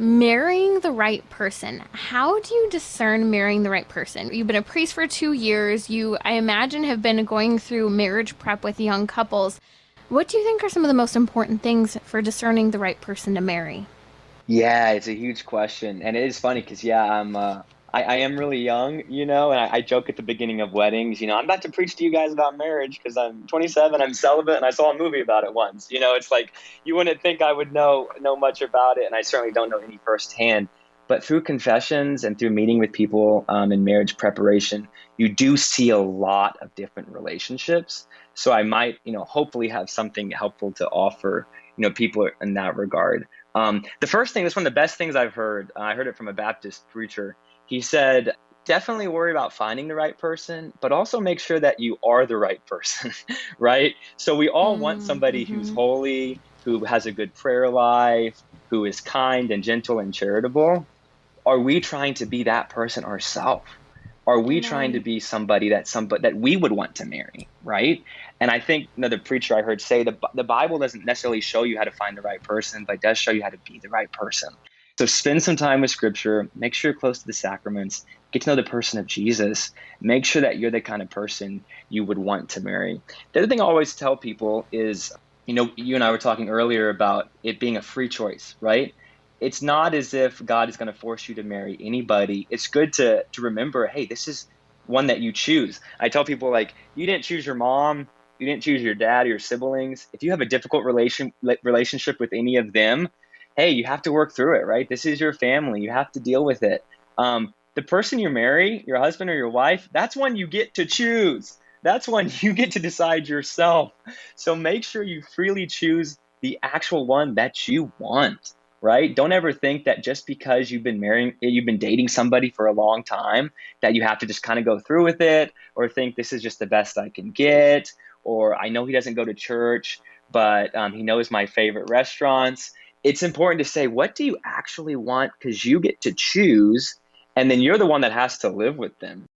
Marrying the right person. How do you discern marrying the right person? You've been a priest for 2 years. You, I imagine, have been going through marriage prep with young couples. What do you think are some of the most important things for discerning the right person to marry? Yeah, it's a huge question. And it is funny because, yeah, I am really young, and I joke at the beginning of weddings, I'm about to preach to you guys about marriage because I'm 27, I'm celibate, and I saw a movie about it once. It's like you wouldn't think I would know much about it, and I certainly don't know any firsthand. But through confessions and through meeting with people in marriage preparation, you do see a lot of different relationships. So I might, hopefully have something helpful to offer, people in that regard. The first thing, this is one of the best things I've heard. I heard it from a Baptist preacher. He said, definitely worry about finding the right person, but also make sure that you are the right person, right? So we all want somebody who's Mm-hmm. holy, who has a good prayer life, who is kind and gentle and charitable. Are we trying to be that person ourselves? Are we trying to Amen. be somebody that we would want to marry, right? And I think another preacher I heard say the Bible doesn't necessarily show you how to find the right person, but it does show you how to be the right person. So spend some time with scripture, make sure you're close to the sacraments, get to know the person of Jesus, make sure that you're the kind of person you would want to marry. The other thing I always tell people is, you and I were talking earlier about it being a free choice, right? It's not as if God is going to force you to marry anybody. It's good to remember, hey, this is one that you choose. I tell people, like, you didn't choose your mom, you didn't choose your dad or your siblings. If you have a difficult relationship with any of them, hey, you have to work through it, right? This is your family. You have to deal with it. The person you marry, your husband or your wife, that's one you get to choose. That's one you get to decide yourself. So make sure you freely choose the actual one that you want, right? Don't ever think that just because you've been dating somebody for a long time, that you have to just kind of go through with it, or think this is just the best I can get, or I know he doesn't go to church, but he knows my favorite restaurants. It's important to say, what do you actually want? Because you get to choose, and then you're the one that has to live with them.